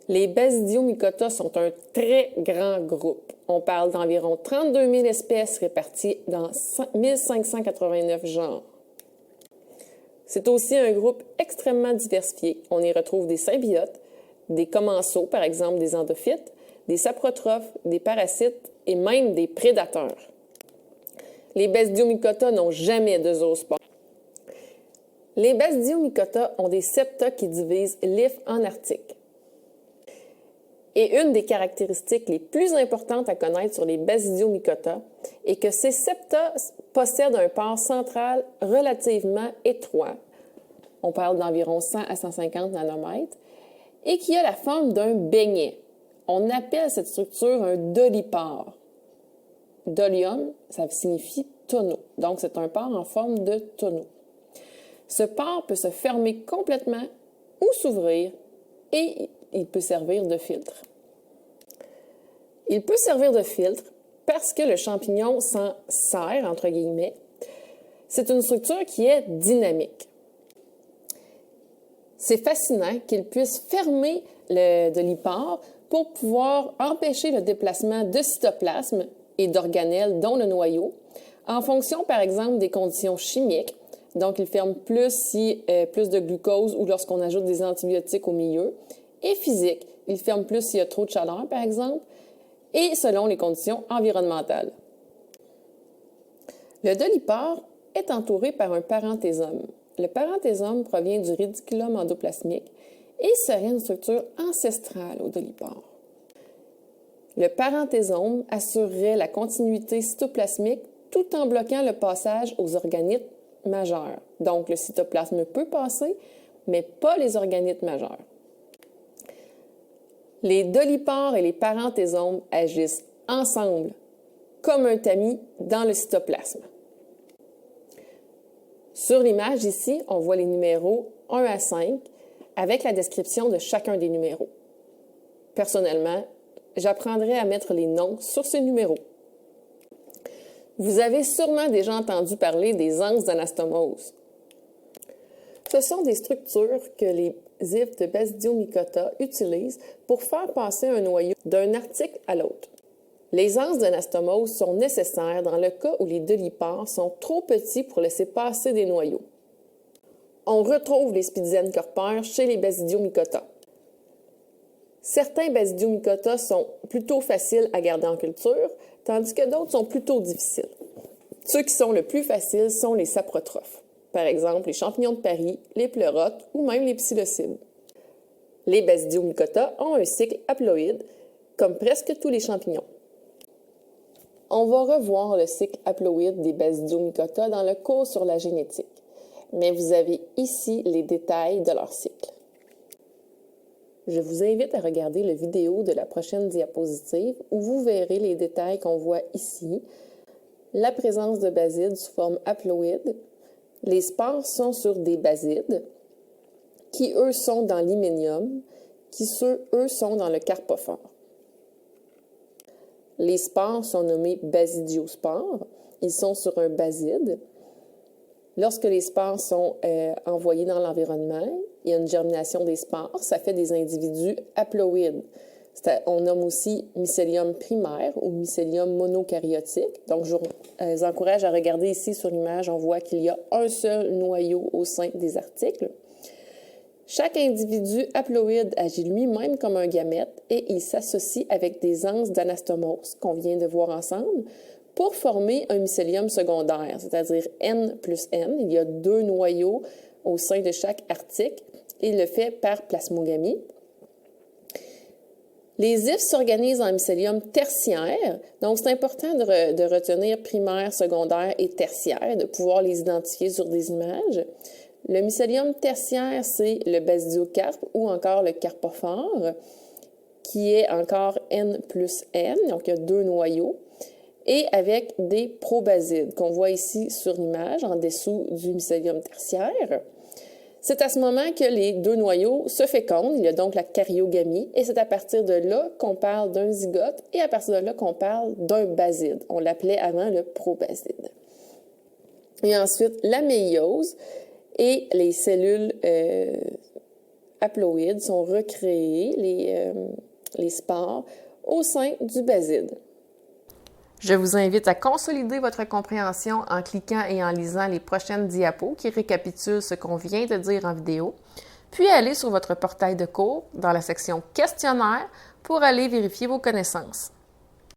Les Basidiomycota sont un très grand groupe. On parle d'environ 32 000 espèces réparties dans 1589 genres. C'est aussi un groupe extrêmement diversifié. On y retrouve des symbiotes, des commensaux, par exemple des endophytes, des saprotrophes, des parasites et même des prédateurs. Les Basidiomycota n'ont jamais de zoospore. Les Basidiomycota ont des septa qui divisent l'if en articles. Et une des caractéristiques les plus importantes à connaître sur les Basidiomycota est que ces septa possèdent un pore central relativement étroit. On parle d'environ 100 à 150 nanomètres et qui a la forme d'un beignet. On appelle cette structure un dolipore. Dolium, ça signifie tonneau. Donc, c'est un pore en forme de tonneau. Ce pore peut se fermer complètement ou s'ouvrir et il peut servir de filtre. Il peut servir de filtre parce que le champignon s'en sert, entre guillemets. C'est une structure qui est dynamique. C'est fascinant qu'il puisse fermer le dolipore pour pouvoir empêcher le déplacement de cytoplasme et d'organelles, dont le noyau, en fonction, par exemple, des conditions chimiques. Donc, il ferme plus si plus de glucose ou lorsqu'on ajoute des antibiotiques au milieu. Et physique, il ferme plus s'il y a trop de chaleur, par exemple, et selon les conditions environnementales. Le dolipore est entouré par un parenthésome. Le parenthésome provient du réticulum endoplasmique et serait une structure ancestrale au dolipore. Le parenthésome assurerait la continuité cytoplasmique tout en bloquant le passage aux organites majeurs. Donc, le cytoplasme peut passer, mais pas les organites majeurs. Les dolipores et les parenthésomes agissent ensemble, comme un tamis dans le cytoplasme. Sur l'image ici, on voit les numéros 1 à 5 avec la description de chacun des numéros. Personnellement, j'apprendrai à mettre les noms sur ces numéros. Vous avez sûrement déjà entendu parler des anses d'anastomose. Ce sont des structures que les ifs de Basidiomycota utilisent pour faire passer un noyau d'un article à l'autre. Les anses d'anastomose sont nécessaires dans le cas où les dolipores sont trop petits pour laisser passer des noyaux. On retrouve les Spidizen corpores chez les Basidiomycota. Certains Basidiomycota sont plutôt faciles à garder en culture, tandis que d'autres sont plutôt difficiles. Ceux qui sont le plus faciles sont les saprotrophes. Par exemple, les champignons de Paris, les pleurotes ou même les psilocybes. Les Basidiomycota ont un cycle haploïde, comme presque tous les champignons. On va revoir le cycle haploïde des Basidiomycota dans le cours sur la génétique, mais vous avez ici les détails de leur cycle. Je vous invite à regarder la vidéo de la prochaine diapositive où vous verrez les détails qu'on voit ici, la présence de basides sous forme haploïde. Les spores sont sur des basides qui, eux, sont dans l'hyménium, qui, eux, sont dans le carpophore. Les spores sont nommés basidiospores. Ils sont sur un baside. Lorsque les spores sont envoyés dans l'environnement, il y a une germination des spores. Ça fait des individus haploïdes. On nomme aussi mycélium primaire ou mycélium monokaryotique. Donc, je vous encourage à regarder ici sur l'image. On voit qu'il y a un seul noyau au sein des articles. Chaque individu haploïde agit lui-même comme un gamète et il s'associe avec des anses d'anastomose qu'on vient de voir ensemble pour former un mycélium secondaire, c'est-à-dire N plus N. Il y a 2 noyaux au sein de chaque article et il le fait par plasmogamie. Les ifs s'organisent en mycélium tertiaire, donc c'est important de retenir primaire, secondaire et tertiaire, de pouvoir les identifier sur des images. Le mycélium tertiaire, c'est le basidiocarpe ou encore le carpophore, qui est encore N plus N, donc il y a 2 noyaux, et avec des probasides qu'on voit ici sur l'image, en dessous du mycélium tertiaire. C'est à ce moment que les 2 noyaux se fécondent, il y a donc la karyogamie, et c'est à partir de là qu'on parle d'un zygote, et à partir de là qu'on parle d'un baside. On l'appelait avant le probaside. Et ensuite, la méiose, et les cellules haploïdes sont recréés, les spores, au sein du baside. Je vous invite à consolider votre compréhension en cliquant et en lisant les prochaines diapos qui récapitulent ce qu'on vient de dire en vidéo, puis allez sur votre portail de cours dans la section questionnaire pour aller vérifier vos connaissances.